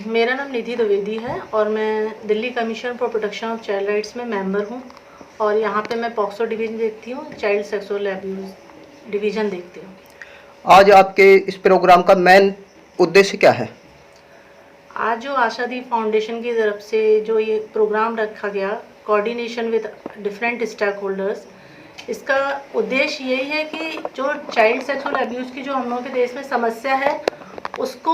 मेरा नाम निधि द्विवेदी है और मैं Delhi commission for protection of child rights में मेंबर हूँ और यहाँ पे मैं पॉक्सो डिवीज़न देखती हूँ, चाइल्ड सेक्सुअल अब्यूज़ डिवीज़न देखती हूँ। आज आपके इस प्रोग्राम का मेन उद्देश्य क्या है? आज जो आशादीप फाउंडेशन की तरफ से जो ये प्रोग्राम रखा गया, coordination with different stakeholders, इसका उद्देश्य यही है कि जो चाइल्ड सेक्सुअल अब्यूज़ की जो हम लोगों के देश में समस्या है, उसको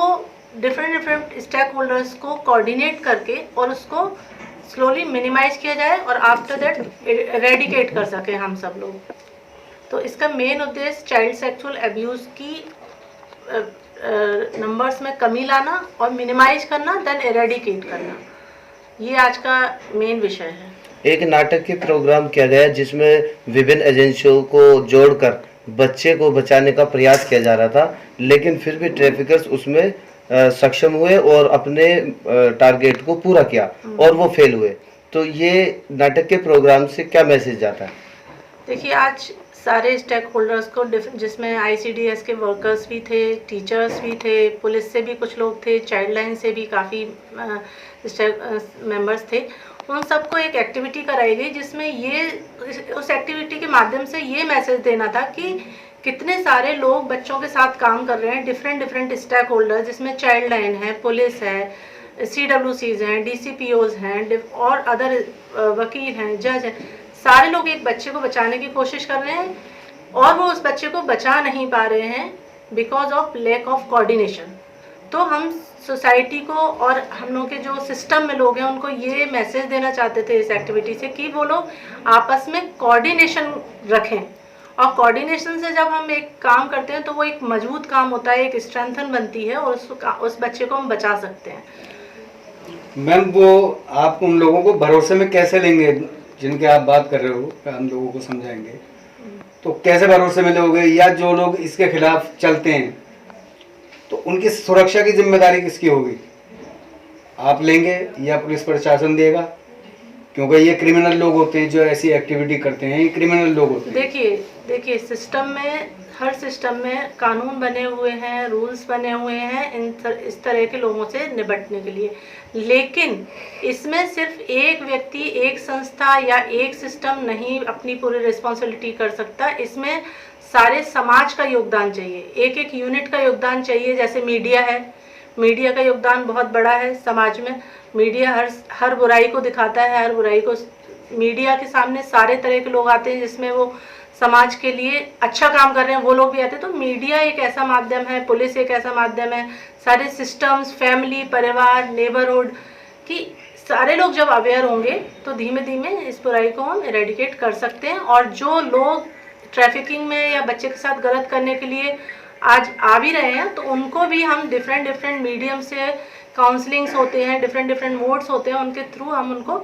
डिफरेंट स्टेक होल्डर्स को कोऑर्डिनेट करके और उसको स्लोली मिनिमाइज किया जाए और आफ्टर दैट एरेडिकेट कर सकें हम सब लोग। तो इसका मेन उद्देश्य चाइल्ड सेक्सुअल अब्यूज़ की नंबर्स में कमी लाना और मिनिमाइज करना, देन एरेडिकेट करना, ये आज का मेन विषय है। एक नाटक के प्रोग्राम किया गया जिसमें विभिन्न एजेंसियों को जोड़कर बच्चे को बचाने का प्रयास किया जा रहा था, लेकिन फिर भी ट्रैफिकर्स उसमें सक्षम हुए और अपने टारगेट को पूरा किया और वो फेल हुए। तो ये नाटक के प्रोग्राम से क्या मैसेज जाता है? देखिए, आज सारे स्टेक होल्डर्स को जिसमें ICDS के वर्कर्स भी थे, टीचर्स भी थे, पुलिस से भी कुछ लोग थे, चाइल्ड लाइन से भी काफ़ी मेंबर्स थे, उन सबको एक एक्टिविटी कराई गई जिसमें ये उस एक्टिविटी के माध्यम से ये मैसेज देना था कि कितने सारे लोग बच्चों के साथ काम कर रहे हैं, डिफरेंट स्टेक होल्डर्स, जिसमें चाइल्ड लाइन है, पुलिस है, CWCs हैं, DCPOs हैं और अदर वकील हैं, जज हैं, सारे लोग एक बच्चे को बचाने की कोशिश कर रहे हैं और वो उस बच्चे को बचा नहीं पा रहे हैं because of lack of coordination. तो हम सोसाइटी को और हम लोग के जो सिस्टम में लोग हैं उनको ये मैसेज देना चाहते थे इस एक्टिविटी से कि वो लोग आपस में कोऑर्डिनेशन रखें, और कोऑर्डिनेशन से जब हम एक काम करते हैं तो वो एक मजबूत काम होता है, एक स्ट्रेंथन बनती है और उस बच्चे को हम बचा सकते हैं। मैम, वो आप उन लोगों को भरोसे में कैसे लेंगे जिनके आप बात कर रहे हो, हम लोगों को समझाएंगे तो कैसे भरोसे में लोगे? या जो लोग इसके खिलाफ चलते हैं तो उनकी सुरक्षा की जिम्मेदारी किसकी होगी? आप लेंगे या पुलिस प्रशासन देगा? क्योंकि ये क्रिमिनल लोग होते हैं जो ऐसी एक्टिविटी करते हैं, ये क्रिमिनल लोग होते हैं। देखिए सिस्टम में, हर सिस्टम में कानून बने हुए हैं, रूल्स बने हुए हैं इस तरह के लोगों से निपटने के लिए, लेकिन इसमें सिर्फ एक व्यक्ति, एक संस्था या एक सिस्टम नहीं अपनी पूरी रिस्पॉन्सिबिलिटी कर सकता। इसमें सारे समाज का योगदान चाहिए, एक एक यूनिट का योगदान चाहिए। जैसे मीडिया है, मीडिया का योगदान बहुत बड़ा है समाज में। मीडिया हर बुराई को दिखाता है, हर बुराई को मीडिया के सामने सारे तरह के लोग आते हैं जिसमें वो समाज के लिए अच्छा काम कर रहे हैं, वो लोग भी आते हैं। तो मीडिया एक ऐसा माध्यम है, पुलिस एक ऐसा माध्यम है, सारे सिस्टम्स, फैमिली, परिवार, नेबरहुड की सारे लोग जब अवेयर होंगे तो धीमे धीमे इस बुराई को हम इरेडिकेट कर सकते हैं। और जो लोग ट्रैफिकिंग में या बच्चे के साथ गलत करने के लिए आज आ भी रहे हैं तो उनको भी हम डिफरेंट मीडियम से, काउंसलिंग्स होते हैं, डिफरेंट मोड्स होते हैं, उनके थ्रू हम उनको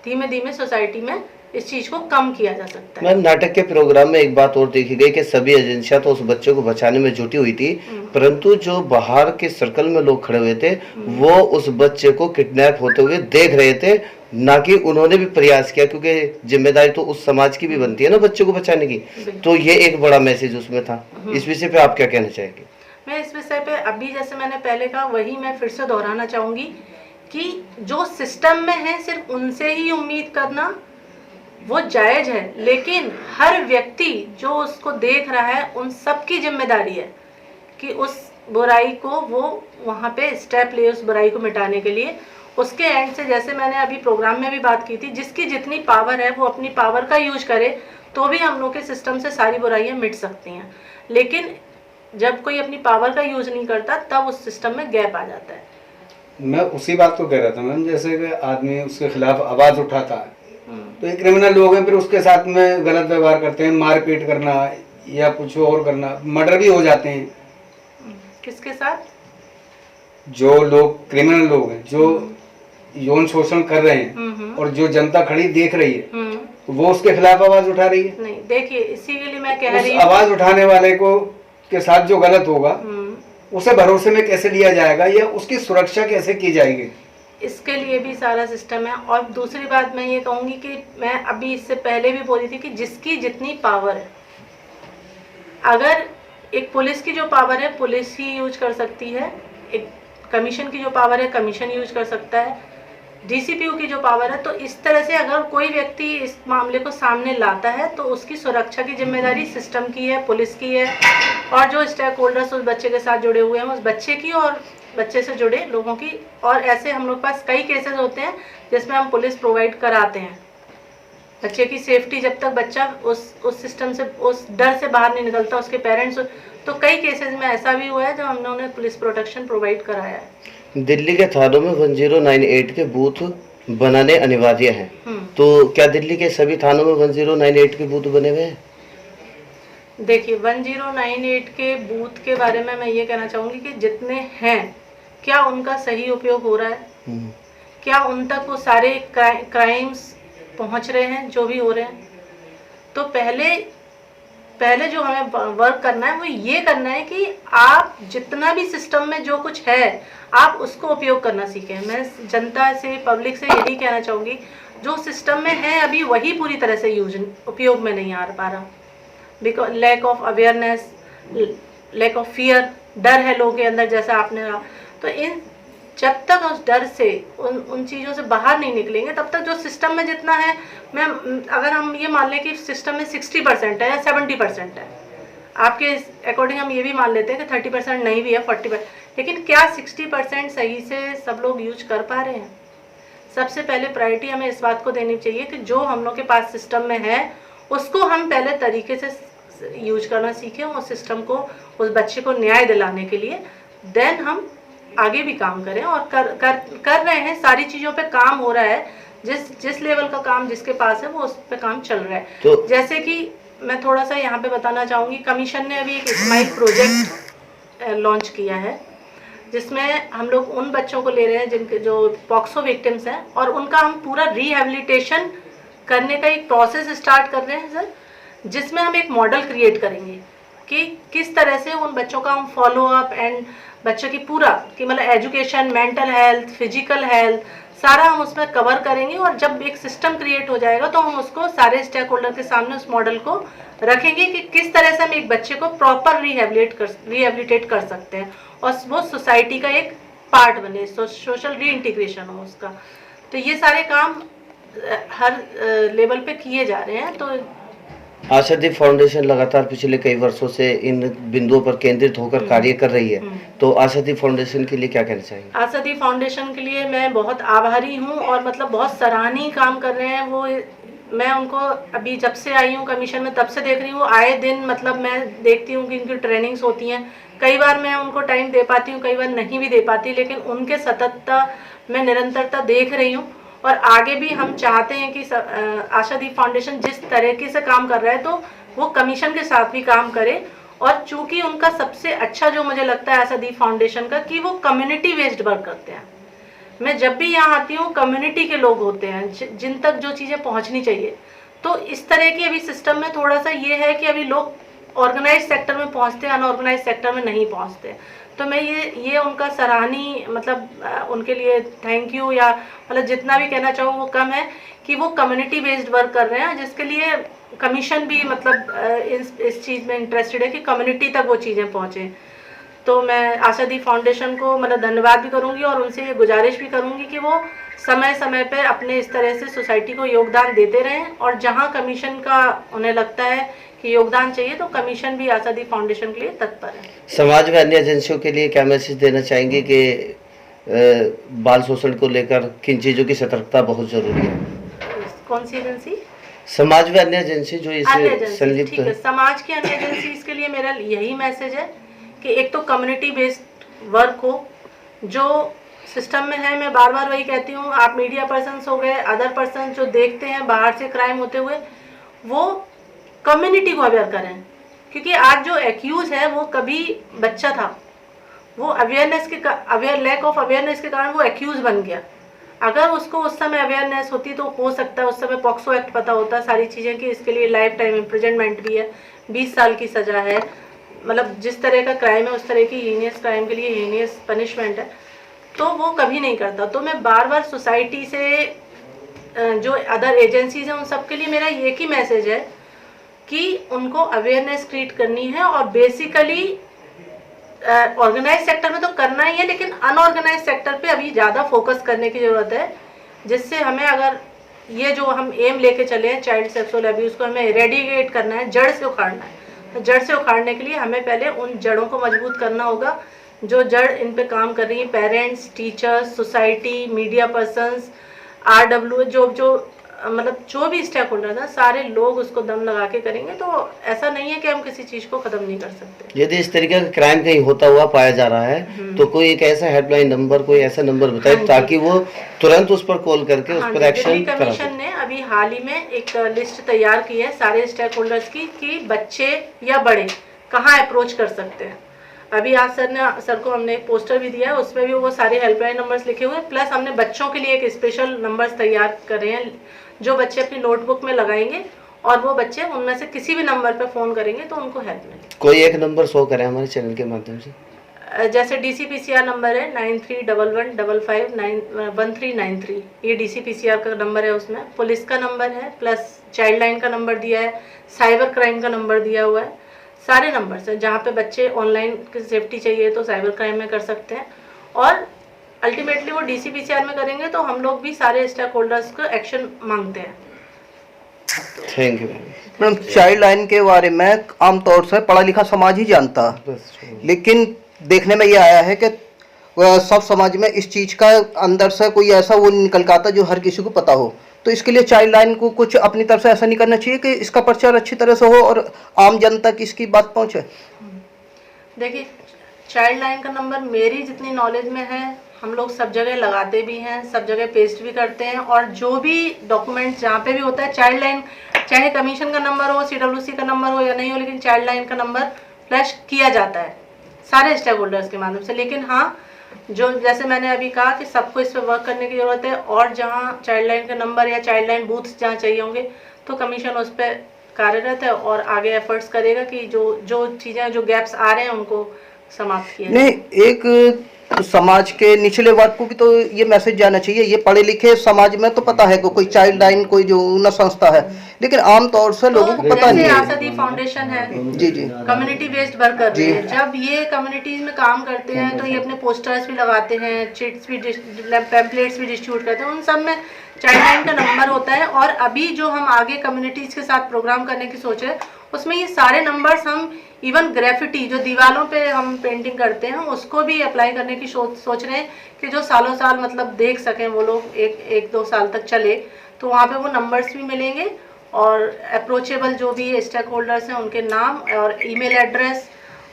धीमे धीमे सोसाइटी में इस चीज को कम किया जा सकता है। मैम, नाटक के प्रोग्राम में एक बात और देखी गई कि सभी एजेंसियां तो उस बच्चे को बचाने में जुटी हुई थी, परंतु जो बाहर के सर्कल में लोग खड़े हुए थे वो उस बच्चे को किडनैप होते हुए देख रहे थे, ना कि उन्होंने भी प्रयास किया, क्योंकि जिम्मेदारी तो उस समाज की भी बनती है ना बच्चे को बचाने की। तो ये एक बड़ा मैसेज उसमें था। इस विषय पे आप क्या कहना चाहेंगे? मैं इस विषय पे अभी जैसे मैंने पहले कहा वही मैं फिर से दोहराना चाहूंगी कि जो सिस्टम में है सिर्फ उनसे ही उम्मीद करना वो जायज है, लेकिन हर व्यक्ति जो उसको देख रहा है उन सबकी जिम्मेदारी है कि उस बुराई को वो वहाँ पे स्टेप ले, उस बुराई को मिटाने के लिए। उसके एंड से, जैसे मैंने अभी प्रोग्राम में भी बात की थी, जिसकी जितनी पावर है वो अपनी पावर का यूज करे तो भी हम लोग के सिस्टम से सारी बुराइयाँ मिट सकती हैं। लेकिन जब कोई अपनी पावर का यूज नहीं करता तब उस सिस्टम में गैप आ जाता है। मैं उसी बात को कह रहा था मैम, जैसे कि आदमी उसके खिलाफ आवाज उठाता है तो ये क्रिमिनल लोग हैं, फिर उसके साथ में गलत व्यवहार करते हैं, मारपीट करना या कुछ और करना, मर्डर भी हो जाते हैं। किसके साथ? जो लोग क्रिमिनल लोग हैं, जो यौन शोषण कर रहे हैं और जो जनता खड़ी देख रही है वो उसके खिलाफ आवाज उठा रही है। नहीं, देखिए इसी के लिए मैं कह रही हूँ, आवाज उठाने वाले को के साथ जो गलत होगा उसे भरोसे में कैसे लिया जाएगा या उसकी सुरक्षा कैसे की जाएगी, इसके लिए भी सारा सिस्टम है। और दूसरी बात मैं ये कहूँगी कि मैं अभी इससे पहले भी बोली थी कि जिसकी जितनी पावर है, अगर एक पुलिस की जो पावर है पुलिस ही यूज कर सकती है, एक कमीशन की जो पावर है कमीशन यूज कर सकता है, डीसीपीओ की जो पावर है। तो इस तरह से अगर कोई व्यक्ति इस मामले को सामने लाता है तो उसकी सुरक्षा की जिम्मेदारी सिस्टम की है, पुलिस की है, और जो स्टेक होल्डर्स उस बच्चे के साथ जुड़े हुए हैं उस बच्चे की और बच्चे से जुड़े लोगों की। और ऐसे हम लोग पास कई केसेस होते हैं जिसमें हम पुलिस प्रोवाइड कराते हैं। बच्चे की सेफ्टी, जब तक बच्चा उस सिस्टम से, उस डर से बाहर नहीं निकलता, उसके पेरेंट्स, तो कई केसेस में ऐसा भी हुआ है जब हम लोगों ने पुलिस प्रोटेक्शन प्रोवाइड कराया है। दिल्ली के थानों में 1098 के बूथ बनाने अनिवार्य हैं, तो क्या दिल्ली के सभी थानों में 1098 के बूथ बने हुए हैं? देखिए 1098 के बूथ के बारे में मैं ये कहना चाहूँगी कि जितने हैं, क्या उनका सही उपयोग हो रहा है? क्या उन तक वो सारे क्राइम्स पहुँच रहे हैं जो भी हो रहे हैं? तो पहले जो हमें वर्क करना है वो ये करना है कि आप जितना भी सिस्टम में जो कुछ है आप उसको उपयोग करना सीखें। मैं जनता से, पब्लिक से यही कहना चाहूँगी, जो सिस्टम में है अभी वही पूरी तरह से उपयोग में नहीं आ पा रहा। Because lack of awareness, lack of fear, डर है लोगों के अंदर, जैसा आपने कहा। तो जब तक उस डर से, उन चीज़ों से बाहर नहीं निकलेंगे तब तक जो सिस्टम में जितना है, अगर हम ये मान लें कि सिस्टम में 60% है या 70% है, आपके अकॉर्डिंग हम ये भी मान लेते हैं कि 30% नहीं भी है, 40%, लेकिन क्या 60% सही से सब लोग यूज कर पा रहे हैं? सबसे पहले प्रायोरिटी हमें इस बात को देनी चाहिए कि जो हम लोग के पास सिस्टम में है उसको हम पहले तरीके से यूज करना सीखें, उस सिस्टम को, उस बच्चे को न्याय दिलाने के लिए। देन हम आगे भी काम करें, और कर रहे हैं, सारी चीज़ों पे काम हो रहा है। जिस लेवल का काम जिसके पास है वो उस पे काम चल रहा है। तो जैसे कि मैं थोड़ा सा यहाँ पे बताना चाहूँगी, कमीशन ने अभी एक स्माइल प्रोजेक्ट लॉन्च किया है जिसमें हम लोग उन बच्चों को ले रहे हैं जिनके जो पॉक्सो विक्टिम्स हैं, और उनका हम पूरा रिहेबिलिटेशन करने का एक प्रोसेस स्टार्ट कर रहे हैं सर, जिसमें हम एक मॉडल क्रिएट करेंगे कि किस तरह से उन बच्चों का हम फॉलो अप एंड बच्चों की पूरा कि मतलब education, mental health, physical health, सारा हम उसमें कवर करेंगे। और जब एक सिस्टम क्रिएट हो जाएगा तो हम उसको सारे स्टेक होल्डर के सामने उस मॉडल को रखेंगे कि किस तरह से हम एक बच्चे को प्रॉपर रिहेबिलिटेट कर सकते हैं और वो सोसाइटी का एक पार्ट बने, सोशल रीइंटीग्रेशन हो उसका। तो ये सारे काम हर लेवल पे किए जा रहे हैं। तो आशादीप फाउंडेशन लगातार पिछले कई वर्षों से इन बिंदुओं पर केंद्रित होकर कार्य कर रही है, तो आशादीप फाउंडेशन के लिए क्या कहना चाहेंगे? आशादीप फाउंडेशन के लिए मैं बहुत आभारी हूँ, और मतलब बहुत सराहनीय काम कर रहे हैं वो। मैं उनको अभी जब से आई हूँ कमीशन में तब से देख रही हूँ, आए दिन मतलब मैं देखती हूँ कि इनकी ट्रेनिंग्स होती हैं। कई बार मैं उनको टाइम दे पाती हूँ, कई बार नहीं भी दे पाती, लेकिन उनके सततता में निरंतरता देख रही हूँ। और आगे भी हम चाहते हैं कि आशादीप फाउंडेशन जिस तरीके से काम कर रहा है तो वो कमीशन के साथ भी काम करे। और चूंकि उनका सबसे अच्छा जो मुझे लगता है आशादीप फाउंडेशन का, कि वो कम्युनिटी बेस्ड वर्क करते हैं। मैं जब भी यहाँ आती हूँ, कम्युनिटी के लोग होते हैं जिन तक जो चीज़ें पहुँचनी चाहिए। तो इस तरह की अभी सिस्टम में थोड़ा सा ये है कि अभी लोग ऑर्गेनाइज सेक्टर में पहुँचते हैं, अनऑर्गेनाइज सेक्टर में नहीं पहुँचते। तो मैं ये उनका सराहनीय, मतलब उनके लिए थैंक यू, या मतलब जितना भी कहना चाहूँ वो कम है कि वो कम्युनिटी बेस्ड वर्क कर रहे हैं, जिसके लिए कमीशन भी मतलब इस चीज़ में इंटरेस्टेड है कि कम्युनिटी तक वो चीज़ें पहुँचें। तो मैं आशादीप फाउंडेशन को मतलब धन्यवाद भी करूँगी और उनसे ये गुजारिश भी करूँगी कि वो समय समय पे अपने इस तरह से सोसाइटी को योगदान देते रहें, और जहाँ कमीशन का उन्हें लगता है कि योगदान चाहिए तो कमीशन भी आशादीप फाउंडेशन के लिए तत्पर है। समाज में अन्य एजेंसियों के लिए क्या मैसेज देना चाहेंगे कि बाल शोषण को लेकर किन चीज़ों की सतर्कता बहुत जरूरी है? कौन सी एजेंसी? समाज में अन्य एजेंसी जो इससे संलिप्त है। समाज की अन्य एजेंसीज के लिए मेरा यही मैसेज है कि एक तो कम्युनिटी बेस्ड वर्क हो, जो सिस्टम में है। मैं बार बार वही कहती हूँ, आप मीडिया पर्सन्स हो गए, अदर पर्सन जो देखते हैं बाहर से क्राइम होते हुए, वो कम्युनिटी को अवेयर करें, क्योंकि आज जो एक्यूज है वो कभी बच्चा था, वो लैक ऑफ अवेयरनेस के कारण वो एक्यूज बन गया। अगर उसको उस समय अवेयरनेस होती तो हो सकता है उस समय पॉक्सो एक्ट पता होता, सारी चीज़ें कि इसके लिए लाइफ टाइम इम्प्रिजनमेंट भी है, 20 साल की सज़ा है, मतलब जिस तरह का क्राइम है उस तरह की हीनियस क्राइम के लिए हीनियस पनिशमेंट है, तो वो कभी नहीं करता। तो मैं बार बार सोसाइटी से, जो अदर एजेंसीज हैं, उन सब के लिए मेरा एक ही मैसेज है कि उनको अवेयरनेस क्रिएट करनी है, और बेसिकली ऑर्गेनाइज सेक्टर में तो करना ही है, लेकिन अनऑर्गेनाइज सेक्टर पे अभी ज़्यादा फोकस करने की ज़रूरत है, जिससे हमें अगर ये जो हम एम लेके चले हैं चाइल्ड सेक्सुअल अब्यूज़ को हमें इरेडिकेट करना है, जड़ से उखाड़ना है। तो जड़ से उखाड़ने के लिए हमें पहले उन जड़ों को मजबूत करना होगा जो जड़ इन पे काम कर रही है, parents, teachers, society, media persons, RW, जो मतलब जो भी स्टेक होल्डर है, सारे लोग उसको दम लगा के करेंगे। तो ऐसा नहीं है कि हम किसी चीज़ को ख़त्म नहीं कर सकते। यदि इस तरीके का क्राइम कहीं होता हुआ पाया जा रहा है तो कोई एक ऐसा हेल्पलाइन नंबर, कोई ऐसा नंबर बताए ताकि वो तुरंत उस पर कॉल करके उस पर एक्शन दिल्ली करा कमीशन ने अभी हाल ही में एक लिस्ट तैयार की है सारे स्टेक होल्डर्स की कि बच्चे या बड़े कहाँ अप्रोच कर सकते हैं। अभी आज सर को हमने एक पोस्टर भी दिया है, उसमें भी वो सारे हेल्पलाइन नंबर्स लिखे हुए हैं, प्लस हमने बच्चों के लिए एक स्पेशल नंबर्स तैयार कर रहे हैं जो बच्चे अपनी नोटबुक में लगाएंगे और वो बच्चे उनमें से किसी भी नंबर पर फ़ोन करेंगे तो उनको हेल्प मिलेगी। कोई एक नंबर शो करें हमारे चैनल के माध्यम से। जैसे DCPCR नंबर है 9311551393, ये DCPCR का नंबर है, उसमें पुलिस का नंबर है, प्लस चाइल्ड लाइन का नंबर दिया है, साइबर क्राइम का नंबर दिया हुआ है। सारे नंबर्स हैं जहाँ पे बच्चे ऑनलाइन की सेफ्टी चाहिए तो साइबर क्राइम में कर सकते हैं, और अल्टीमेटली वो DCPCR में करेंगे तो हम लोग भी सारे स्टेक होल्डर्स को एक्शन मांगते हैं। Thank you madam, child line के बारे में आमतौर से पढ़ा लिखा समाज ही जानता है, बस। लेकिन देखने में ये आया है कि सब समाज में इस चीज़ का अंदर से कोई ऐसा वो निकल के आता जो हर किसी को पता हो। तो इसके लिए चाइल्ड लाइन को कुछ अपनी तरफ से ऐसा नहीं करना चाहिए कि इसका प्रचार अच्छी तरह से हो और आम जनता तक इसकी बात पहुंचे। देखिए, चाइल्ड लाइन का नंबर मेरी जितनी नॉलेज में है, हम लोग सब जगह लगाते भी हैं, सब जगह पेस्ट भी करते हैं, और जो भी डॉक्यूमेंट्स जहाँ पे भी होता है चाइल्ड लाइन, चाहे कमीशन का नंबर हो, CWC का नंबर हो या नहीं हो, लेकिन चाइल्ड लाइन का नंबर फ्लैश किया जाता है सारे स्टेक होल्डर्स के माध्यम से। लेकिन हाँ, जो जैसे मैंने अभी कहा कि सबको इस पर वर्क करने की ज़रूरत है, और जहाँ चाइल्ड लाइन का नंबर या चाइल्ड लाइन बूथ्स जहाँ चाहिए होंगे तो कमीशन उस पर कार्यरत है और आगे एफर्ट्स करेगा कि जो चीज़ें, जो गैप्स आ रहे हैं उनको समाप्त किया। नहीं, एक समाज के निचले वर्ग को भी तो ये मैसेज जाना चाहिए। ये पढ़े लिखे समाज में तो पता है कि कोई चाइल्ड लाइन कोई जो न संस्था है, लेकिन आमतौर से लोगों को पता नहीं है। आसादी फाउंडेशन है, जी कम्युनिटी बेस्ड वर्क कर रही है। जब ये कम्युनिटीज में काम करते हैं तो ये अपने पोस्टर्स भी लगाते हैं, चिट्स भी, पैम्पलेट्स भी डिस्ट्रीब्यूट करते हैं, उन सब में चाइल्ड लाइन का नंबर होता है। और अभी जो हम आगे कम्युनिटीज के साथ प्रोग्राम करने की सोच है, उसमें ये सारे नंबर्स हम इवन ग्रेफिटी जो दीवारों पे हम पेंटिंग करते हैं उसको भी अप्लाई करने की सोच रहे हैं कि जो सालों साल मतलब देख सकें वो लोग, एक दो साल तक चले, तो वहाँ पे वो नंबर्स भी मिलेंगे और अप्रोचेबल जो भी स्टेक होल्डर्स हैं उनके नाम और ईमेल एड्रेस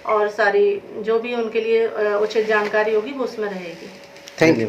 और सारी जो भी उनके लिए उचित जानकारी होगी वो उसमें रहेगी। Thank you.